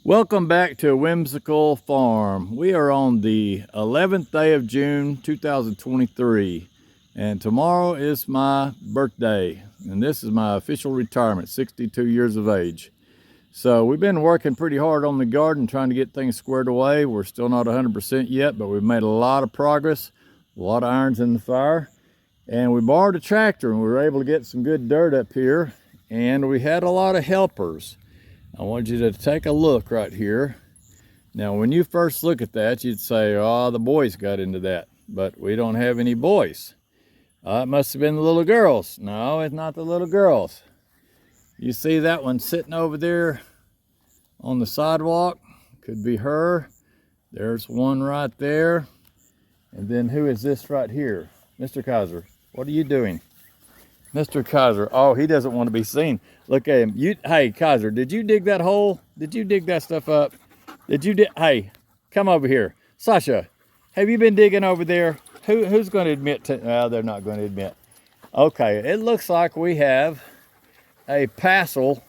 Welcome back to Whimsical Farm. We are on the 11th day of June 2023, and tomorrow is my birthday, and this is my official retirement, 62 years of age. So we've been working pretty hard on the garden trying to get things squared away. We're still not 100% yet, but we've made a lot of progress, a lot of irons in the fire, and we borrowed a tractor and we were able to get some good dirt up here, and we had a lot of helpers. I want you to take a look right here. Now, when you first look at that, you'd say, oh, the boys got into that, but we don't have any boys. It must have been the little girls. No, it's not the little girls. You see that one sitting over there on the sidewalk? Could be her. There's one right there. And then who is this right here? Mr. Kaiser, what are you doing? Mr. Kaiser, oh, he doesn't want to be seen. Look at him. Hey, Kaiser, did you dig that hole? Did you dig that stuff up? Hey, come over here. Sasha, have you been digging over there? Who's going to admit to, well, they're not going to admit. Okay, it looks like we have a passel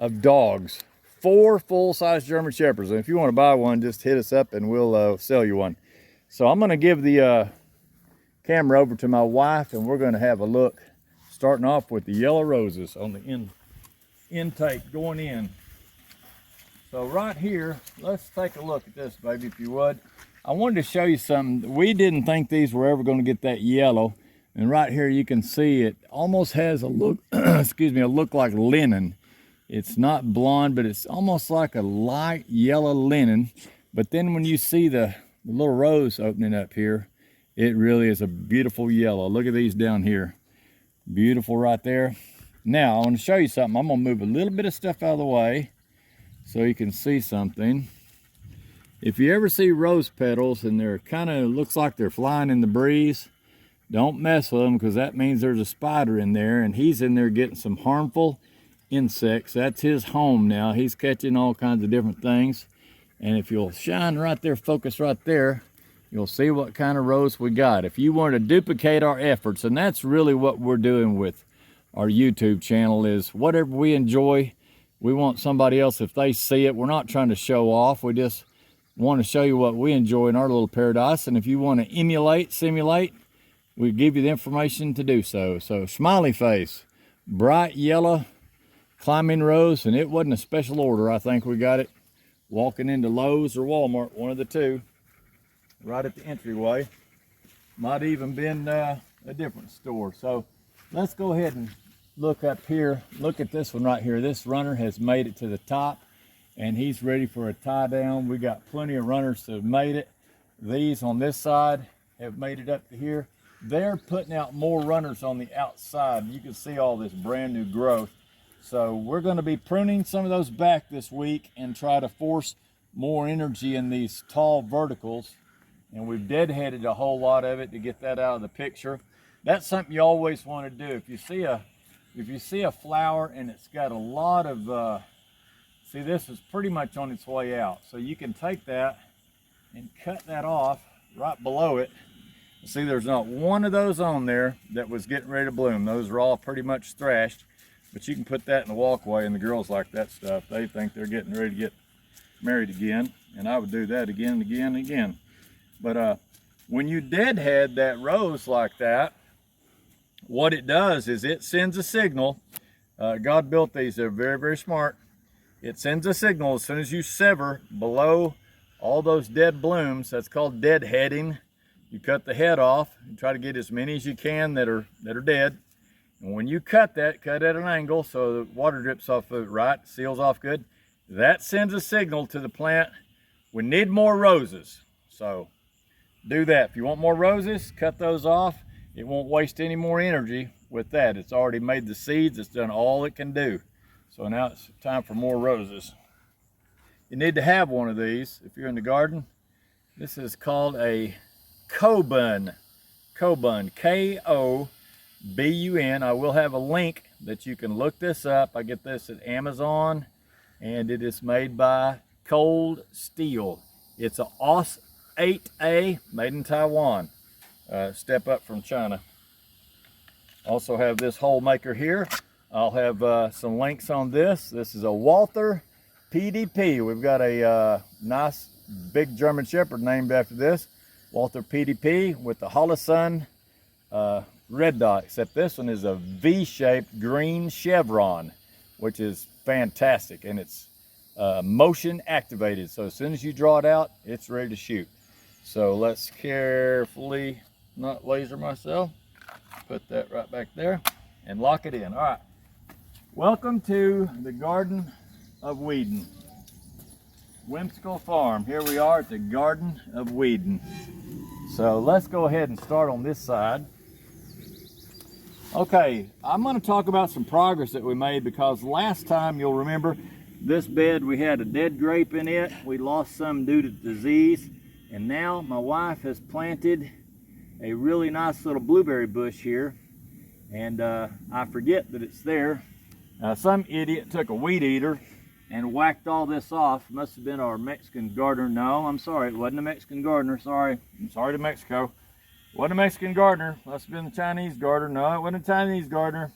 of dogs. 4 full-size German Shepherds. And if you want to buy one, just hit us up and we'll sell you one. So I'm going to give the camera over to my wife and we're going to have a look. Starting off with the yellow roses on the intake going in. So right here, let's take a look at this, baby, if you would. I wanted to show you something. We didn't think these were ever going to get that yellow. And right here you can see it almost has a look, excuse me, a look like linen. It's not blonde, but it's almost like a light yellow linen. But then when you see the little rose opening up here, it really is a beautiful yellow. Look at these down here. Beautiful right there. Now I want to show you something. I'm going to move a little bit of stuff out of the way so you can see something. If you ever see rose petals and they're kind of looks like they're flying in the breeze, don't mess with them, because that means there's a spider in there and he's in there getting some harmful insects. That's his home now. He's catching all kinds of different things. And if you'll shine right there, focus right there, you'll see what kind of rose we got. If you want to duplicate our efforts, and that's really what we're doing with our YouTube channel, is whatever we enjoy, we want somebody else, if they see it, we're not trying to show off. We just want to show you what we enjoy in our little paradise. And if you want to emulate, simulate, we give you the information to do so. So smiley face, bright yellow, climbing rose, and it wasn't a special order. I think we got it walking into Lowe's or Walmart, one of the two. Right at the entryway. Might even been a different store. So let's go ahead and look up here. Look at this one right here. This runner has made it to the top and he's ready for a tie down. We got plenty of runners that have made it. These on this side have made it up to here. They're putting out more runners on the outside. You can see all this brand new growth. So we're going to be pruning some of those back this week and try to force more energy in these tall verticals. And we've deadheaded a whole lot of it to get that out of the picture. That's something you always want to do. If you see a flower and it's got a lot of, see, this is pretty much on its way out. So you can take that and cut that off right below it. See, there's not one of those on there that was getting ready to bloom. Those are all pretty much thrashed. But you can put that in the walkway, and the girls like that stuff. They think they're getting ready to get married again. And I would do that again and again and again. But when you deadhead that rose like that, what it does is it sends a signal. God built these, they're very, very smart. It sends a signal as soon as you sever below all those dead blooms. That's called deadheading. You cut the head off and try to get as many as you can that are dead. And when you cut that, cut at an angle so the water drips off of it right, seals off good. That sends a signal to the plant, we need more roses. So do that. If you want more roses, cut those off. It won't waste any more energy with that. It's already made the seeds. It's done all it can do. So now it's time for more roses. You need to have one of these if you're in the garden. This is called a Kobun. Kobun, K-O-B-U-N. I will have a link that you can look this up. I get this at Amazon, and it is made by Cold Steel. It's a OS 8A, made in Taiwan. Step up from China. Also have this hole maker here. I'll have some links on this. This is a Walther PDP. We've got a nice big German Shepherd named after this, Walther PDP, with the Holosun red dot, except this one is a V-shaped green chevron, which is fantastic, and it's motion activated. So as soon as you draw it out, it's ready to shoot. So let's carefully not laser myself. Put that right back there and lock it in. All right. Welcome to the Garden of Weedon. Whimsical Farm. Here we are at the Garden of Weedon. So let's go ahead and start on this side. Okay, I'm going to talk about some progress that we made, because last time, you'll remember, this bed, we had a dead grape in it. We lost some due to disease, and now my wife has planted a really nice little blueberry bush here, and I forget that it's there. Some idiot took a weed eater and whacked all this off. Must have been our Mexican gardener. No, I'm sorry, it wasn't a Mexican gardener. Sorry, I'm sorry to Mexico. Wasn't a Mexican gardener. Must have been the Chinese gardener. No, it wasn't a Chinese gardener.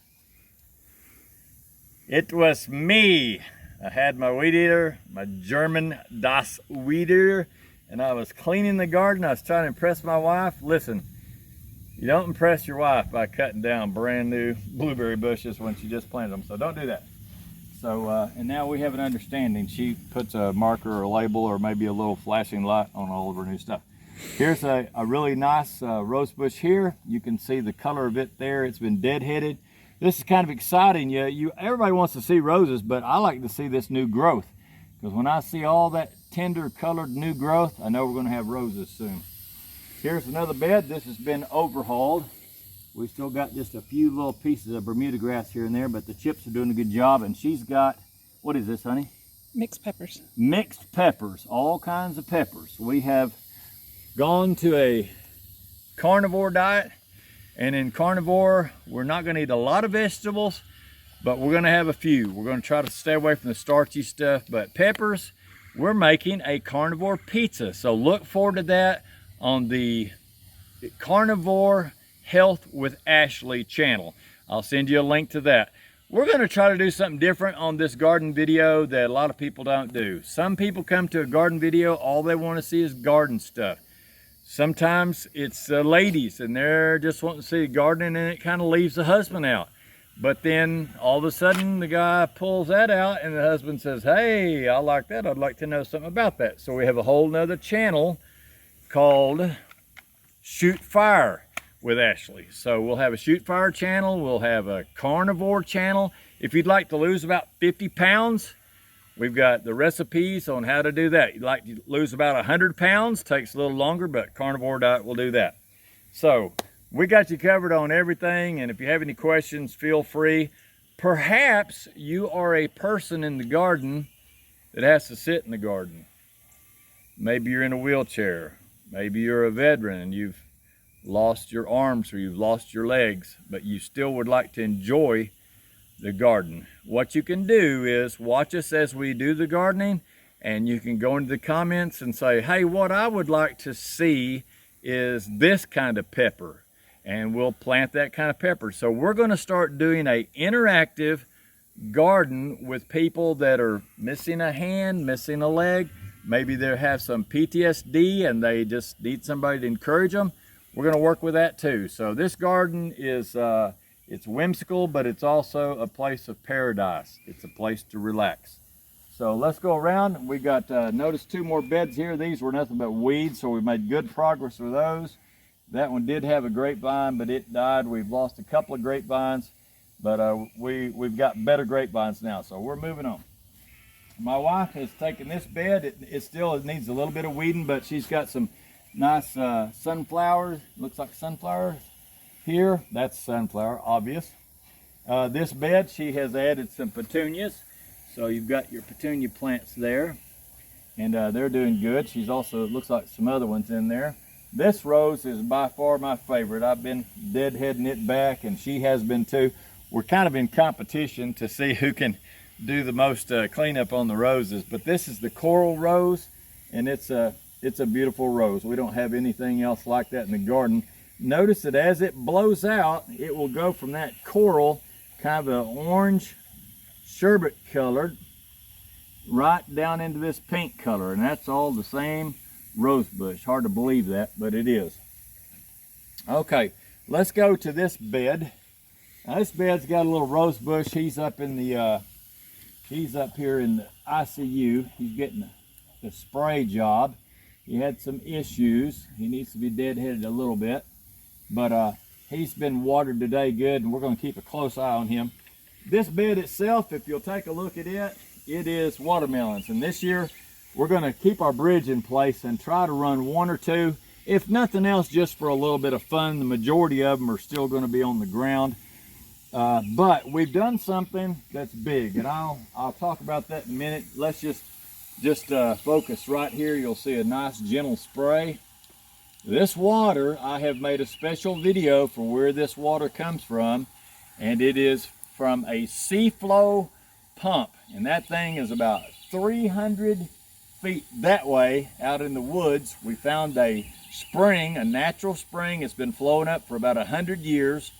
It was me. I had my weed eater, my German Das Weed Eater, and I was cleaning the garden. I was trying to impress my wife. Listen, you don't impress your wife by cutting down brand new blueberry bushes when she just planted them, so don't do that. So, and now we have an understanding. She puts a marker or a label or maybe a little flashing light on all of her new stuff. Here's a really nice rose bush here. You can see the color of it there. It's been deadheaded. This is kind of exciting. Everybody wants to see roses, but I like to see this new growth, because when I see all that tender colored new growth, I know we're going to have roses soon. Here's another bed. This has been overhauled. We still got just a few little pieces of Bermuda grass here and there, but the chips are doing a good job. And she's got, what is this, honey? Mixed peppers. Mixed peppers, all kinds of peppers. We have gone to a carnivore diet, and in carnivore, we're not going to eat a lot of vegetables, but we're going to have a few. We're going to try to stay away from the starchy stuff, but peppers, we're making a carnivore pizza. So look forward to that on the Carnivore Health with Ashley channel. I'll send you a link to that. We're going to try to do something different on this garden video that a lot of people don't do. Some people come to a garden video, all they want to see is garden stuff. Sometimes it's ladies and they're just wanting to see gardening, and it kind of leaves the husband out. But then all of a sudden the guy pulls that out and the husband says, hey, I like that. I'd like to know something about that. So we have a whole nother channel called Shoot Fire with Ashley. So we'll have a Shoot Fire channel. We'll have a carnivore channel. If you'd like to lose about 50 pounds, we've got the recipes on how to do that. You'd like to lose about 100 pounds, takes a little longer, but carnivore diet will do that. So we got you covered on everything, and if you have any questions, feel free. Perhaps you are a person in the garden that has to sit in the garden. Maybe you're in a wheelchair. Maybe you're a veteran and you've lost your arms or you've lost your legs, but you still would like to enjoy the garden. What you can do is watch us as we do the gardening, and you can go into the comments and say, hey, what I would like to see is this kind of pepper, and we'll plant that kind of pepper. So we're going to start doing an interactive garden with people that are missing a hand, missing a leg. Maybe they have some PTSD and they just need somebody to encourage them. We're going to work with that too. So this garden is it's whimsical, but it's also a place of paradise. It's a place to relax. So let's go around. We got, notice 2 more beds here. These were nothing but weeds, so we made good progress with those. That one did have a grapevine, but it died. We've lost a couple of grapevines, but we've got better grapevines now, so we're moving on. My wife has taken this bed. It still needs a little bit of weeding, but she's got some nice sunflowers. Looks like sunflower here. That's sunflower, obvious. This bed, she has added some petunias. So you've got your petunia plants there, and they're doing good. She's also, it looks like some other ones in there. This rose is by far my favorite. I've been deadheading it back, and she has been too. We're kind of in competition to see who can do the most cleanup on the roses, but this is the coral rose, and it's a beautiful rose. We don't have anything else like that in the garden. Notice that as it blows out, it will go from that coral, kind of an orange sherbet colored, right down into this pink color, and that's all the same rose bush. Hard to believe that, but it is. Okay, let's go to this bed. Now, this bed's got a little rose bush. He's up in the he's up here in the ICU. He's getting the spray job. He had some issues. He needs to be deadheaded a little bit, but he's been watered today good, and we're going to keep a close eye on him. This bed itself, if you'll take a look at it, it is watermelons, and this year we're going to keep our bridge in place and try to run one or two, if nothing else, just for a little bit of fun. The majority of them are still going to be on the ground, but we've done something that's big, and I'll talk about that in a minute. Let's just focus right here. You'll see a nice gentle spray. This water, I have made a special video for where this water comes from, and it is from a Seaflow pump, and that thing is about 300 feet that way out in the woods. We found a spring, a natural spring. It's been flowing up for about 100 years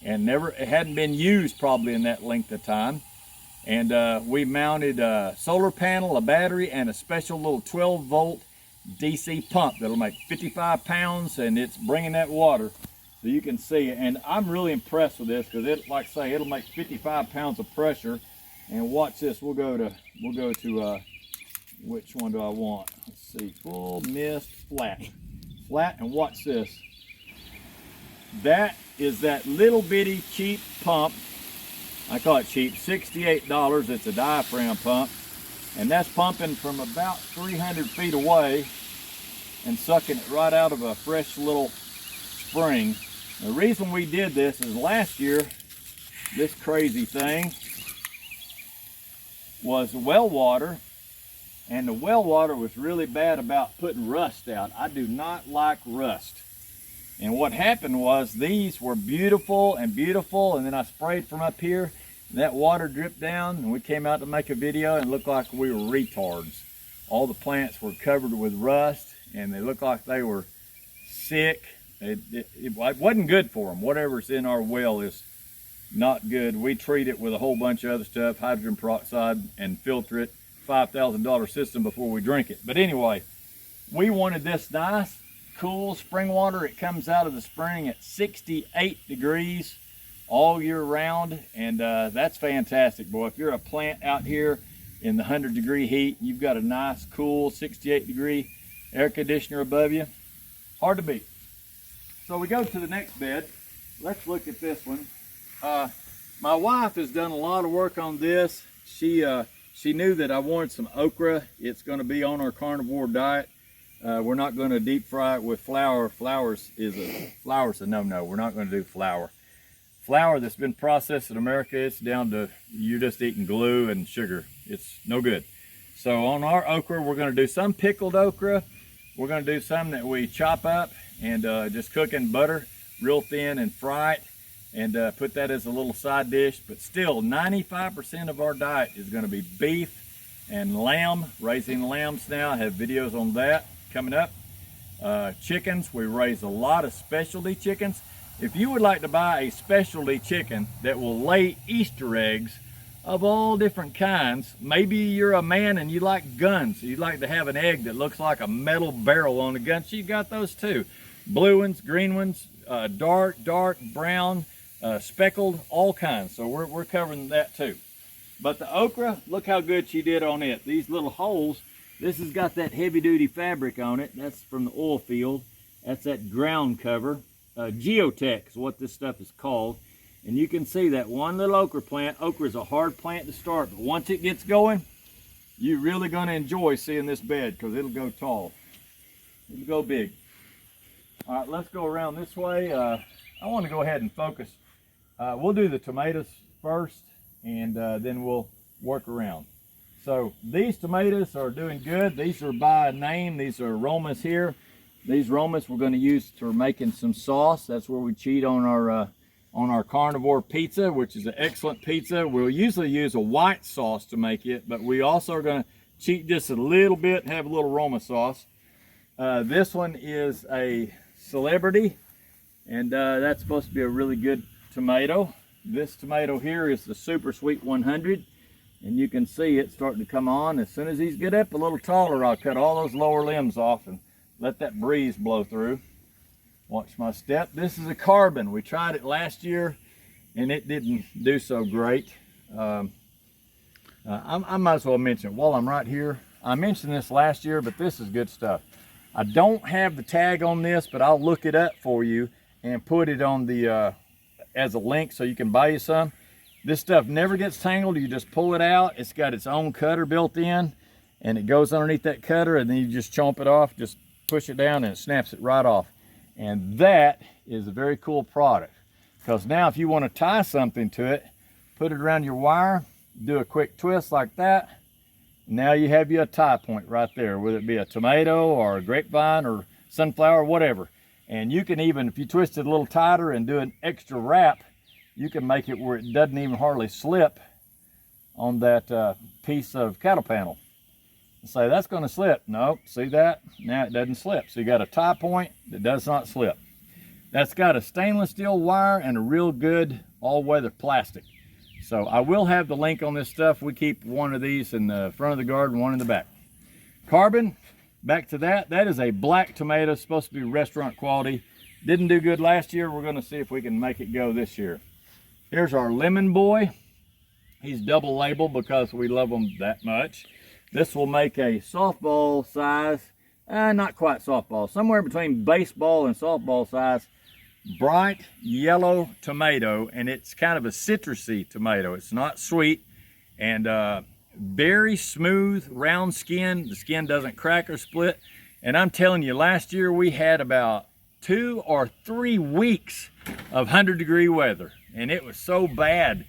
and it hadn't been used probably in that length of time. And we mounted a solar panel, a battery, and a special little 12-volt DC pump that'll make 55 pounds, and it's bringing that water so you can see it. And I'm really impressed with this because it, like I say, it'll make 55 pounds of pressure. And watch this. We'll go to which one do I want? Let's see, full, mist, flat, and watch this. That is that little bitty cheap pump. I call it cheap, $68. It's a diaphragm pump, and that's pumping from about 300 feet away and sucking it right out of a fresh little spring. The reason we did this is last year, this crazy thing was well water, and the well water was really bad about putting rust out. I do not like rust. And what happened was these were beautiful, and then I sprayed from up here, and that water dripped down, and we came out to make a video and it looked like we were retards. All the plants were covered with rust, and they looked like they were sick. It wasn't good for them. Whatever's in our well is not good. We treat it with a whole bunch of other stuff, hydrogen peroxide, and filter it, $5,000 system before we drink it. But anyway, we wanted this nice, cool spring water. It comes out of the spring at 68 degrees all year round, and that's fantastic, boy. If you're a plant out here in the 100-degree heat, you've got a nice, cool 68-degree air conditioner above you, hard to beat. So we go to the next bed. Let's look at this one. My wife has done a lot of work on this. She knew that I wanted some okra. It's going to be on our carnivore diet. We're not going to deep fry it with flour. Flour's a no-no. We're not going to do flour. Flour that's been processed in America, it's down to you're just eating glue and sugar. It's no good. So on our okra, we're going to do some pickled okra. We're going to do some that we chop up and just cook in butter real thin and fry it, and put that as a little side dish. But still, 95% of our diet is going to be beef and lamb. Raising lambs now, I have videos on that coming up. Chickens, we raise a lot of specialty chickens. If you would like to buy a specialty chicken that will lay Easter eggs of all different kinds, maybe you're a man and you like guns, you'd like to have an egg that looks like a metal barrel on a gun, so you've got those too. Blue ones, green ones, dark, brown, speckled, all kinds. So we're covering that too. But the okra, look how good she did on it. These little holes, this has got that heavy duty fabric on it. That's from the oil field. That's that ground cover. Geotech is what this stuff is called. And you can see that one little okra plant. Okra is a hard plant to start, but once it gets going, you're really going to enjoy seeing this bed because it'll go tall. It'll go big. All right, let's go around this way. I want to go ahead and focus. We'll do the tomatoes first, and then we'll work around. So these tomatoes are doing good. These are by name. These are Romas here. These Romas we're going to use for making some sauce. That's where we cheat on our carnivore pizza, which is an excellent pizza. We'll usually use a white sauce to make it, but we also are going to cheat just a little bit and have a little Roma sauce. This one is a Celebrity, and that's supposed to be a really good tomato. This tomato here is the Super Sweet 100. and you can see it starting to come on. As soon as these get up a little taller, I'll cut all those lower limbs off and let that breeze blow through. Watch my step. This is a carbon. We tried it last year and it didn't do so great. I might as well mention it while I'm right here. I mentioned this last year, but this is good stuff. I don't have the tag on this, but I'll look it up for you and put it on the as a link so you can buy you some. This stuff never gets tangled. You just pull it out. It's got its own cutter built in, and it goes underneath that cutter, and then you just chomp it off, just push it down, and it snaps it right off. And that is a very cool product, because now if you want to tie something to it, put it around your wire, do a quick twist like that. Now you have you a tie point right there, whether it be a tomato or a grapevine or sunflower, whatever. And you can even, if you twist it a little tighter and do an extra wrap, you can make it where it doesn't even hardly slip on that piece of cattle panel. And say, that's going to slip. Nope, see that? Now it doesn't slip. So you got a tie point that does not slip. That's got a stainless steel wire and a real good all-weather plastic. So I will have the link on this stuff. We keep one of these in the front of the garden, one in the back. Carbon, back to that. That is a black tomato, supposed to be restaurant quality. Didn't do good last year. We're going to see if we can make it go this year. Here's our Lemon Boy. He's double labeled because we love them that much. This will make a softball size, not quite softball, somewhere between baseball and softball size, bright yellow tomato, and it's kind of a citrusy tomato. It's not sweet, and very smooth, round skin. The skin doesn't crack or split. And I'm telling you, last year we had about 2 or 3 weeks of 100-degree weather, and it was so bad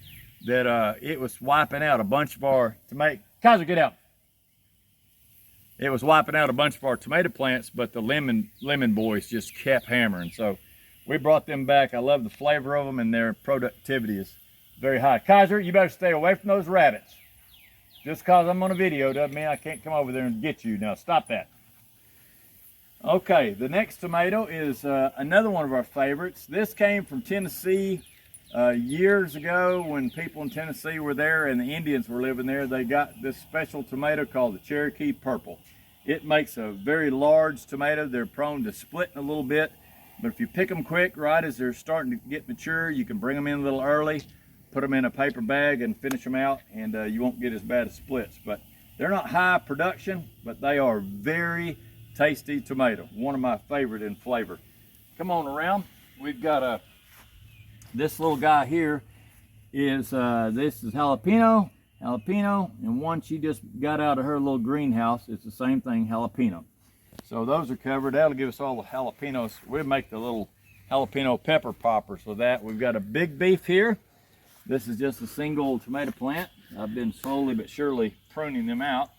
that it was wiping out a bunch of our tomato. Kaiser, get out. It was wiping out a bunch of our tomato plants, but the lemon boys just kept hammering. So we brought them back. I love the flavor of them, and their productivity is very high. Kaiser, you better stay away from those rabbits. Just because I'm on a video doesn't mean I can't come over there and get you. Now stop that. Okay, the next tomato is another one of our favorites. This came from Tennessee years ago when people in Tennessee were there and the Indians were living there. They got this special tomato called the Cherokee Purple. It makes a very large tomato. They're prone to splitting a little bit, but if you pick them quick, right as they're starting to get mature, you can bring them in a little early, put them in a paper bag and finish them out, and you won't get as bad as splits. But they're not high production, but they are very tasty tomato. One of my favorite in flavor. Come on around. We've got this little guy here is this is jalapeno, and one she just got out of her little greenhouse. It's the same thing, jalapeno. So those are covered. That'll give us all the jalapenos. We'll make the little jalapeno pepper poppers with that. We've got a big beef here. This is just a single tomato plant. I've been slowly but surely pruning them out.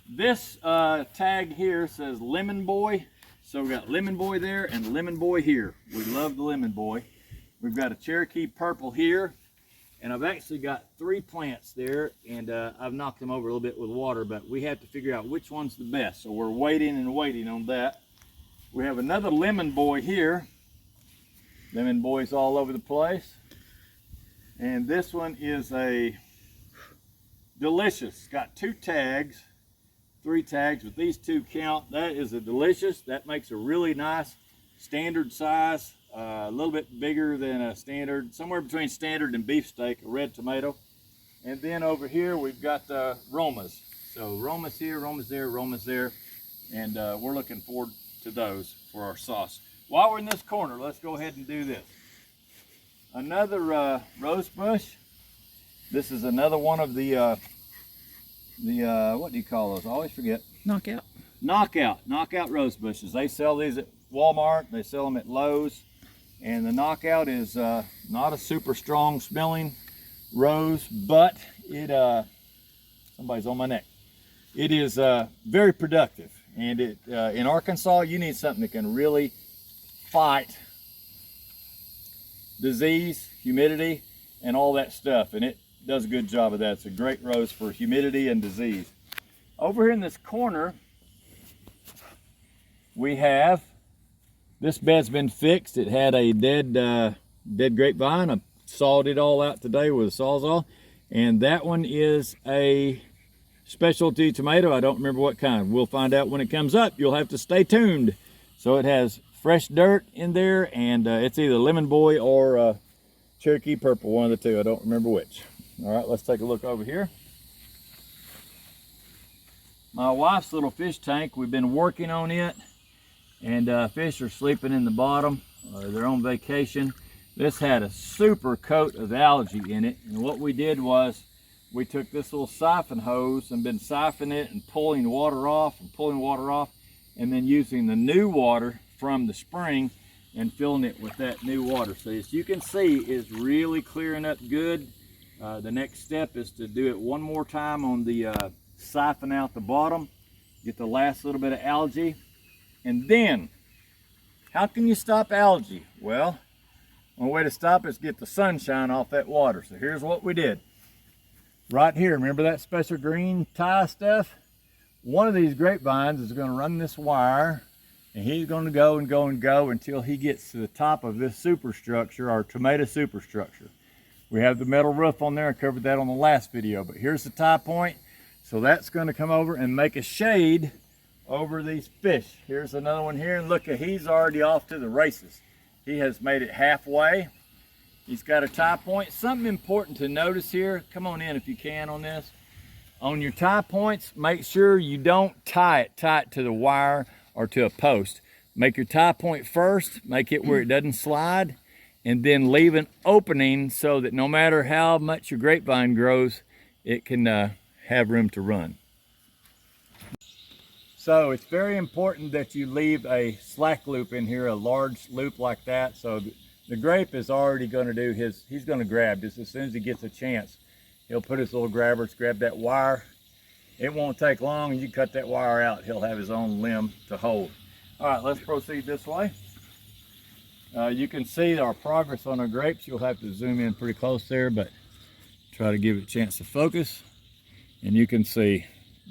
This tag here says Lemon Boy. So we've got Lemon Boy there and Lemon Boy here. We love the Lemon Boy. We've got a Cherokee Purple here. And I've actually got 3 plants there, and I've knocked them over a little bit with water, but we have to figure out which one's the best. So we're waiting and waiting on that. We have another Lemon Boy here. Lemon Boys all over the place. And this one is a Delicious. Got 2 tags, 3 tags, but these 2 count. That is a Delicious. That makes a really nice standard size. A little bit bigger than a standard, somewhere between standard and beefsteak, a red tomato. And then over here we've got Romas. So Romas here, Romas there, Romas there, and we're looking forward to those for our sauce. While we're in this corner, let's go ahead and do this. Another rose bush. This is another one of the what do you call those? I always forget. Knockout. Knockout rose bushes. They sell these at Walmart. They sell them at Lowe's. And the Knockout is not a super strong smelling rose, but it, somebody's on my neck. It is very productive. And it in Arkansas, you need something that can really fight disease, humidity, and all that stuff. And it does a good job of that. It's a great rose for humidity and disease. Over here in this corner, we have, this bed's been fixed. It had a dead grapevine. I sawed it all out today with a Sawzall. And that one is a specialty tomato. I don't remember what kind. We'll find out when it comes up. You'll have to stay tuned. So it has fresh dirt in there, and it's either Lemon Boy or Cherokee Purple, one of the two. I don't remember which. All right, let's take a look over here. My wife's little fish tank, we've been working on it, and fish are sleeping in the bottom. They're on vacation. This had a super coat of algae in it, and what we did was we took this little siphon hose and been siphoning it and pulling water off and pulling water off, and then using the new water from the spring and filling it with that new water. So as you can see, it's really clearing up good. The next step is to do it one more time on the siphon out the bottom, get the last little bit of algae, and then how can you stop algae? Well, one way to stop it is get the sunshine off that water. So here's what we did. Right here, remember that special green tie stuff? One of these grapevines is going to run this wire, and he's going to go and go and go until he gets to the top of this superstructure, our tomato superstructure. We have the metal roof on there. I covered that on the last video, but here's the tie point. So that's going to come over and make a shade over these fish. Here's another one here, and look, he's already off to the races. He has made it halfway. He's got a tie point. Something important to notice here, come on in if you can on this. On your tie points, make sure you don't tie it tight to the wire or to a post. Make your tie point first, make it where it doesn't slide, and then leave an opening so that no matter how much your grapevine grows, it can have room to run. So it's very important that you leave a slack loop in here, a large loop like that. So the grape is already going to do he's going to grab just as soon as he gets a chance. He'll put his little grabbers, grab that wire. It won't take long, and you cut that wire out, he'll have his own limb to hold. All right, let's proceed this way. You can see our progress on our grapes. You'll have to zoom in pretty close there, but try to give it a chance to focus. And you can see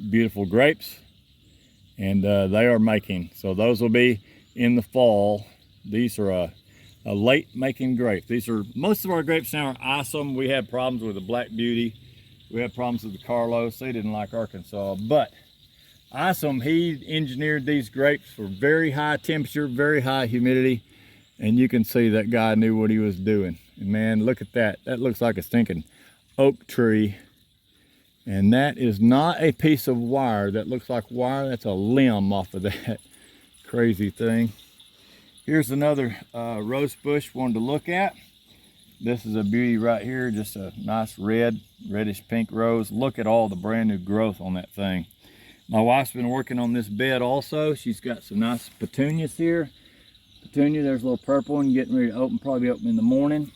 beautiful grapes, and they are making. So those will be in the fall. These are a late making grape. These are, most of our grapes now are Isom. We had problems with the Black Beauty. We had problems with the Carlos. They didn't like Arkansas, but Isom, he engineered these grapes for very high temperature, very high humidity, and you can see that guy knew what he was doing. And man, look at that. That looks like a stinking oak tree. And that is not a piece of wire. That looks like wire. That's a limb off of that crazy thing. Here's another rose bush wanted to look at. This is a beauty right here, just a nice reddish pink rose. Look at all the brand new growth on that thing. My wife's been working on this bed also. She's got some nice petunias here. Petunia, there's a little purple one getting ready to open, probably open in the morning.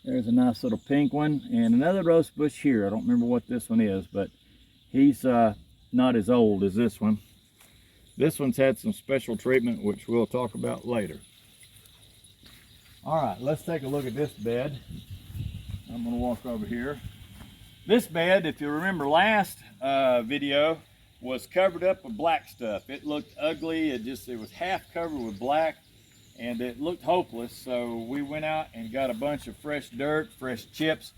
There's a nice little pink one, and another rose bush here. I don't remember what this one is, but he's not as old as this one. This one's had some special treatment, which we'll talk about later. All right, let's take a look at this bed. I'm gonna walk over here. This bed, if you remember last video, was covered up with black stuff. It looked ugly. It was half covered with black, and it looked hopeless. So we went out and got a bunch of fresh dirt, fresh chips,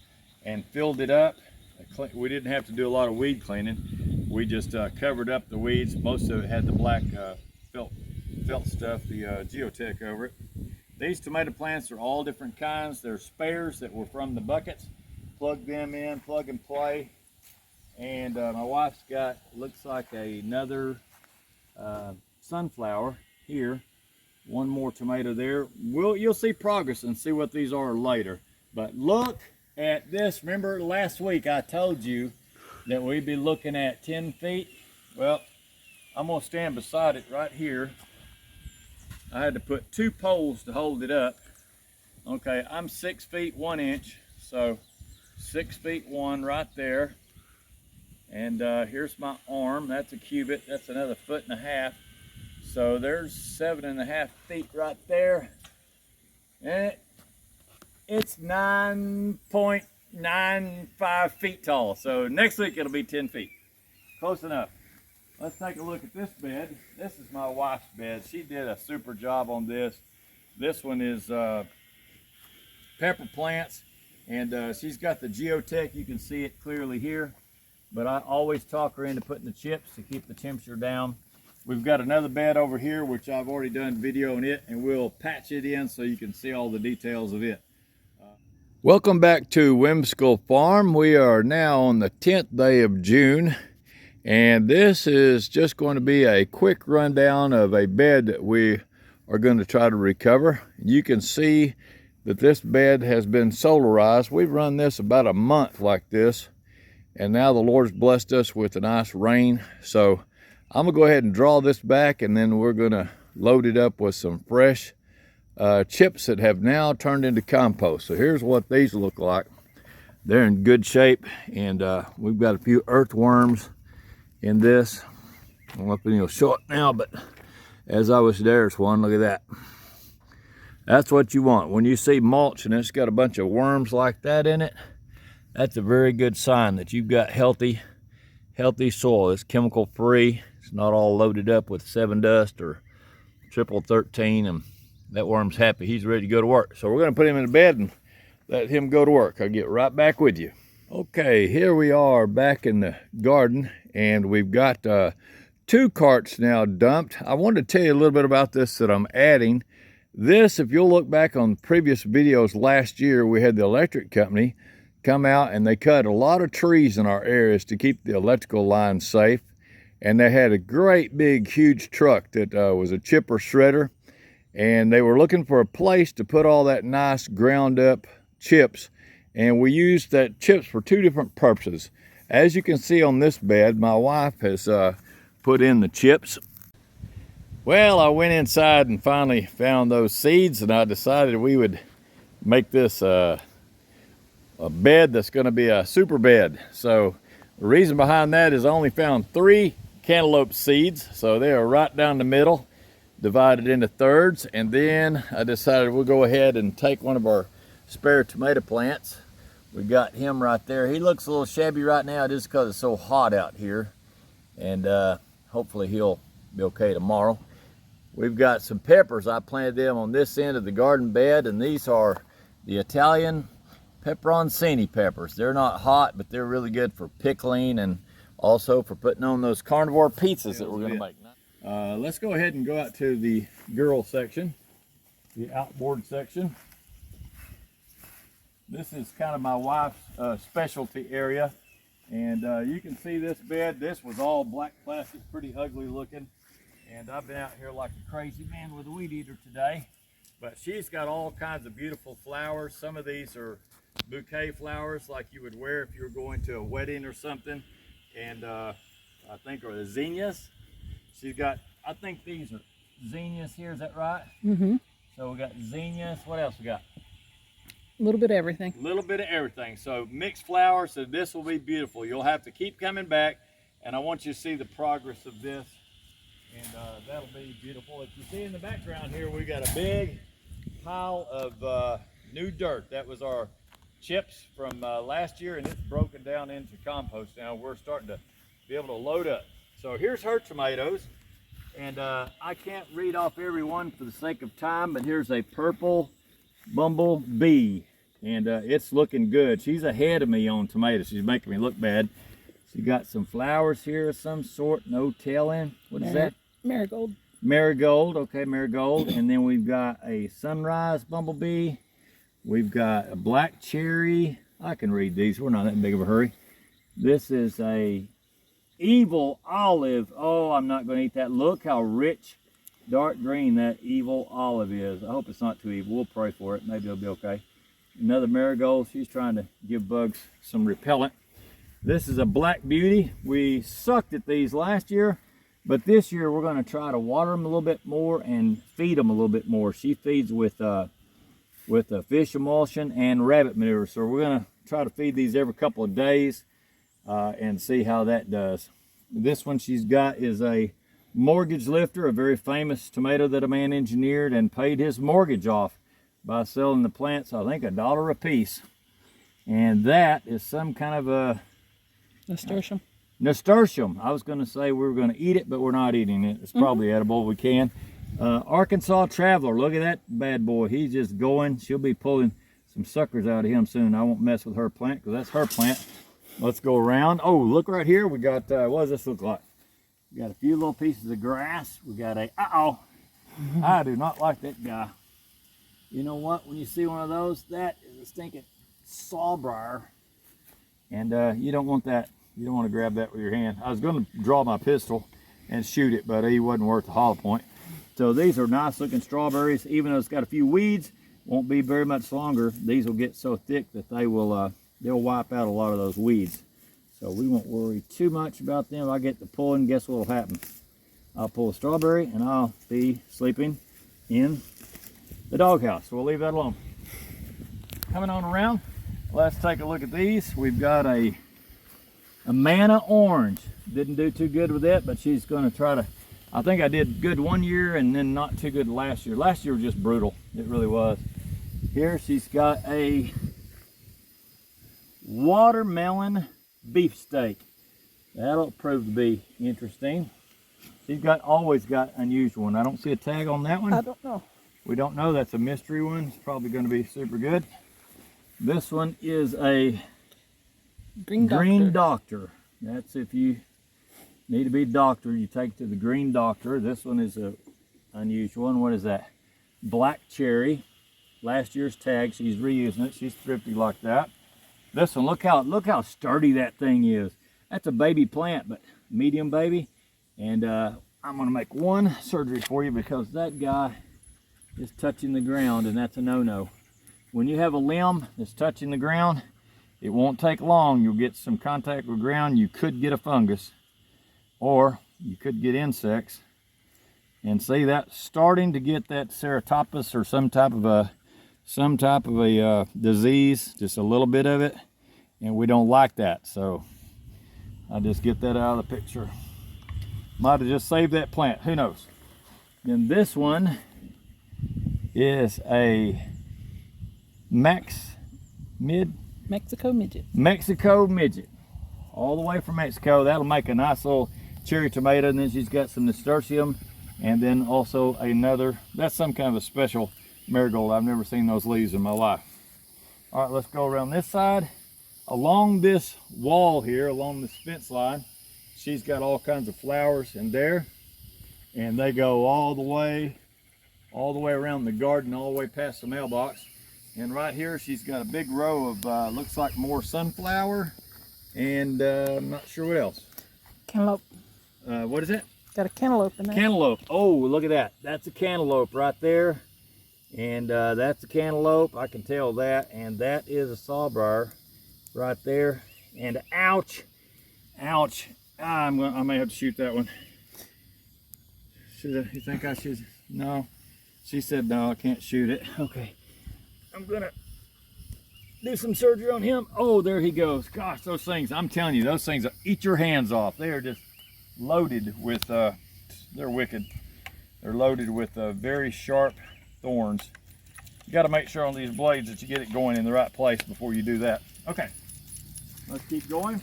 and filled it up. We didn't have to do a lot of weed cleaning. We just covered up the weeds. Most of it had the black felt stuff, the geotech over it. These tomato plants are all different kinds. They're spares that were from the buckets. Plug them in, plug and play. And my wife's got, looks like another sunflower here. One more tomato there. You'll see progress and see what these are later. But look at this. Remember last week I told you that we'd be looking at 10 feet. Well, I'm gonna stand beside it right here. I had to put 2 poles to hold it up. Okay, I'm 6 feet 1 inch, so 6 feet 1 right there. And here's my arm. That's a cubit. That's another 1.5 feet. So there's 7.5 feet right there. And it's 9.95 feet tall. So next week it'll be 10 feet. Close enough. Let's take a look at this bed. This is my wife's bed. She did a super job on this. This one is pepper plants, And she's got the Geotech. You can see it clearly here. But I always talk her into putting the chips to keep the temperature down. We've got another bed over here, which I've already done video on it, and we'll patch it in so you can see all the details of it. Welcome back to Whimsical Farm. We are now on the 10th day of June, and this is just going to be a quick rundown of a bed that we are going to try to recover. You can see that this bed has been solarized. We've run this about a month like this, and now the Lord's blessed us with a nice rain. So I'm gonna go ahead and draw this back, and then we're gonna load it up with some fresh chips that have now turned into compost. So here's what these look like. They're in good shape, and we've got a few earthworms in this. I don't know if you'll show it now, but as I was there's one, look at that. That's what you want. When you see mulch and it's got a bunch of worms like that in it, that's a very good sign that you've got healthy soil. It's chemical free. It's not all loaded up with 7 dust or triple 13, and that worm's happy. He's ready to go to work. So we're gonna put him in the bed and let him go to work. I'll get right back with you. Okay, here we are back in the garden, and we've got 2 carts now dumped. I wanted to tell you a little bit about this that I'm adding. This, if you'll look back on previous videos last year, we had the electric company come out and they cut a lot of trees in our areas to keep the electrical lines safe. And they had a great big huge truck that was a chipper shredder, and they were looking for a place to put all that nice ground up chips, and we used that chips for 2 different purposes. As you can see on this bed, my wife has put in the chips. Well, I went inside and finally found those seeds, and I decided we would make this a bed that's going to be a super bed. So the reason behind that is I only found 3 cantaloupe seeds, so they are right down the middle, divided into thirds. And then I decided we'll go ahead and take one of our spare tomato plants. We got him right there. He looks a little shabby right now just because it's so hot out here, and hopefully he'll be okay tomorrow. We've got some peppers. I planted them on this end of the garden bed, and these are the Italian peperoncini peppers. They're not hot, but they're really good for pickling and also for putting on those carnivore pizzas that we're going to make. Let's go ahead and go out to the girl section, the outboard section. This is kind of my wife's specialty area, and you can see this bed. This was all black plastic, pretty ugly looking, and I've been out here like a crazy man with a weed eater today. But she's got all kinds of beautiful flowers. Some of these are bouquet flowers like you would wear if you were going to a wedding or something, and I think are the zinnias. She's got, I think these are zinnias here, is that right? Mm-hmm. So we got zinnias. What else we got? A little bit of everything. A little bit of everything. So mixed flowers, so this will be beautiful. You'll have to keep coming back, and I want you to see the progress of this, and that'll be beautiful. If you see in the background here, we got a big pile of new dirt. That was our chips from last year, and it's broken down into compost now. We're starting to be able to load up. So here's her tomatoes, and I can't read off every one for the sake of time, but here's a purple bumblebee, and it's looking good. She's ahead of me on tomatoes. She's making me look bad. She got some flowers here of some sort, no telling. What is that? Marigold. Marigold, okay, marigold. And then we've got a sunrise bumblebee. We've got a black cherry. I can read these. We're not that big of a hurry. This is a evil olive. Oh, I'm not going to eat that. Look how rich, dark green that evil olive is. I hope it's not too evil. We'll pray for it. Maybe it'll be okay. Another marigold. She's trying to give bugs some repellent. This is a black beauty. We sucked at these last year, but this year we're going to try to water them a little bit more and feed them a little bit more. She feeds with fish emulsion and rabbit manure. So we're going to try to feed these every couple of days and see how that does. This one she's got is a mortgage lifter, a very famous tomato that a man engineered and paid his mortgage off by selling the plants, I think $1 a piece. And that is some kind of a Nasturtium. Nasturtium. I was going to say we were going to eat it, but we're not eating it. It's probably edible. We can. Arkansas Traveler. Look at that bad boy. He's just going. She'll be pulling some suckers out of him soon. I won't mess with her plant because that's her plant. Let's go around. Oh, look right here. We got, what does this look like? We got a few little pieces of grass. We got a, I do not like that guy. You know what? When you see one of those, that is a stinking sawbriar. And you don't want that. You don't want to grab that with your hand. I was going to draw my pistol and shoot it, but he wasn't worth the hollow point. So these are nice looking strawberries. Even though it's got a few weeds, won't be very much longer. These will get so thick that they will they'll wipe out a lot of those weeds. So we won't worry too much about them. I get to pulling, guess what will happen? I'll pull a strawberry and I'll be sleeping in the doghouse. So we'll leave that alone. Coming on around, let's take a look at these. We've got a Manna Orange. Didn't do too good with it, but she's going to try to, I think I did good one year and then not too good last year. Last year was just brutal. It really was. Here she's got a watermelon beefsteak. That'll prove to be interesting. She's always got unusual one. I don't see a tag on that one. I don't know. We don't know. That's a mystery one. It's probably going to be super good. This one is a Green Doctor. That's if you need to be a doctor, you take it to the Green Doctor. This one is a unusual one. What is that? Black cherry. Last year's tag. She's reusing it. She's thrifty like that. This one, look how sturdy that thing is. That's a baby plant, but medium baby. And I'm gonna make one surgery for you because that guy is touching the ground, and that's a no-no. When you have a limb that's touching the ground, it won't take long. You'll get some contact with ground. You could get a fungus, or you could get insects. And see that starting to get that ceratopus or some type of a disease, just a little bit of it, and we don't like that. So I'll just get that out of the picture. Might have just saved that plant. Who knows? Then this one is a Mexico midget. Mexico midget, all the way from Mexico. That'll make a nice little cherry tomato. And then she's got some nasturtium, and then also another, that's some kind of a special marigold. I've never seen those leaves in my life. All right, let's go around this side. Along this wall here, along this fence line, she's got all kinds of flowers in there, and they go all the way around the garden, all the way past the mailbox. And right here, she's got a big row of, looks like more sunflower, and I'm not sure what else. Cantaloupe. What is it? Got a cantaloupe in there. Cantaloupe. Oh, look at that. That's a cantaloupe right there. And that's a cantaloupe. I can tell that. And that is a sawbriar right there. And ouch. Ouch. I may have to shoot that one. You think I should? No. She said no, I can't shoot it. Okay. I'm gonna do some surgery on him. Oh, there he goes. Gosh, those things, I'm telling you, those things, eat your hands off. They are just loaded with, they're wicked. They're loaded with very sharp thorns. You got to make sure on these blades that you get it going in the right place before you do that. Okay, let's keep going.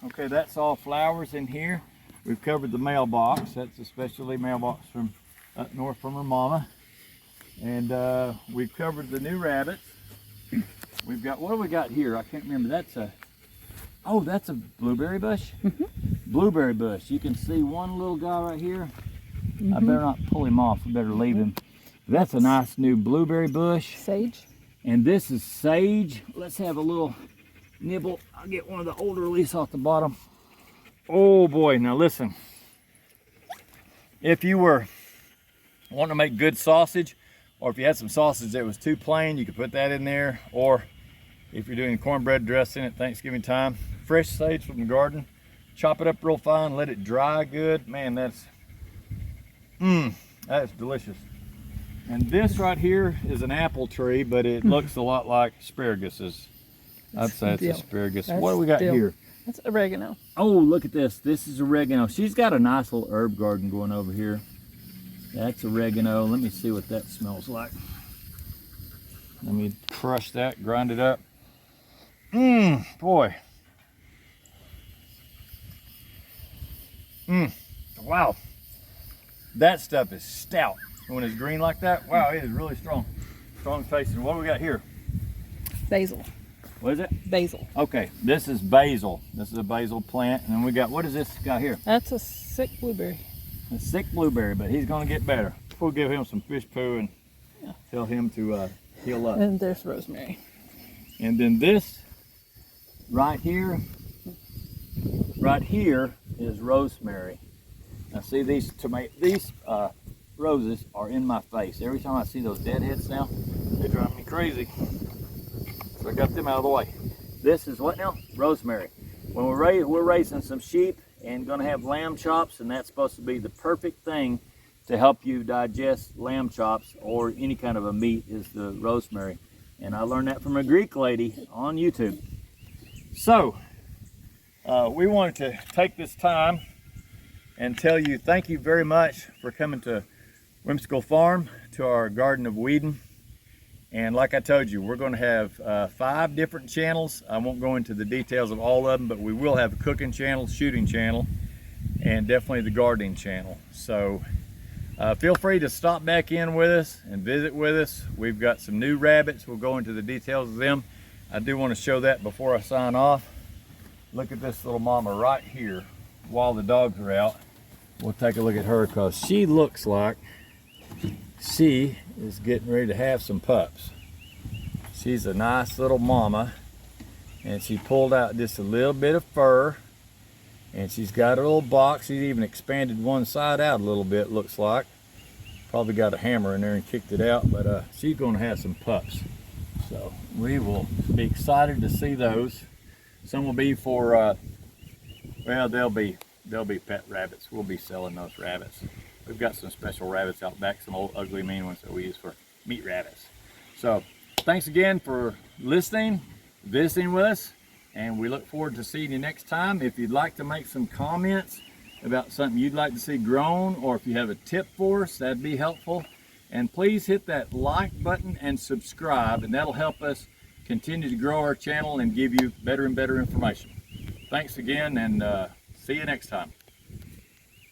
Okay, that's all flowers in here. We've covered the mailbox. That's a specialty mailbox from up north from her mama. And we've covered the new rabbits. We've got, what do we got here? I can't remember. That's a blueberry bush. Blueberry bush. You can see one little guy right here. I better not pull him off. I better leave him. That's a nice new blueberry bush. Sage. And this is sage. Let's have a little nibble. I'll get one of the older leaves off the bottom. Oh boy, now listen. If you were wanting to make good sausage, or if you had some sausage that was too plain, you could put that in there. Or if you're doing cornbread dressing at Thanksgiving time, fresh sage from the garden, chop it up real fine, let it dry good. Man, that's delicious. And this right here is an apple tree, but it looks a lot like asparagus. I'd say it's asparagus. What do we got here? That's oregano. Oh, look at this. This is oregano. She's got a nice little herb garden going over here. That's oregano. Let me see what that smells like. Let me crush that, grind it up. Boy. Wow. That stuff is stout. When it's green like that, wow, it is really strong. strong tasting. What do we got here? Basil. What is it? Basil. Okay, this is basil. This is a basil plant. And then we got, what is this guy here? That's a sick blueberry. A sick blueberry, but he's gonna get better. We'll give him some fish poo and tell him to heal up. And there's rosemary. And then this right here is rosemary. Now see these roses are in my face. Every time I see those deadheads now, they drive me crazy. So I got them out of the way. This is what now? Rosemary. When we're raising some sheep and gonna have lamb chops, and that's supposed to be the perfect thing to help you digest lamb chops or any kind of a meat, is the rosemary. And I learned that from a Greek lady on YouTube. So we wanted to take this time and tell you thank you very much for coming to Whimsical Farm, to our Garden of Weedon. And like I told you, we're going to have 5 different channels. I won't go into the details of all of them, but we will have a cooking channel, shooting channel, and definitely the gardening channel. So feel free to stop back in with us and visit with us. We've got some new rabbits. We'll go into the details of them. I do want to show that before I sign off. Look at this little mama right here while the dogs are out. We'll take a look at her because she looks like she is getting ready to have some pups. She's a nice little mama, and she pulled out just a little bit of fur, and she's got a little box. She's even expanded one side out a little bit, looks like. Probably got a hammer in there and kicked it out, but she's going to have some pups. So we will be excited to see those. Some will be for, well, they'll be pet rabbits. We'll be selling those rabbits. We've got some special rabbits out back, some old ugly mean ones that we use for meat rabbits. So thanks again for listening, visiting with us, and we look forward to seeing you next time. If you'd like to make some comments about something you'd like to see grown, or if you have a tip for us, that'd be helpful. And please hit that like button and subscribe, and that'll help us continue to grow our channel and give you better and better information. Thanks again, and see you next time.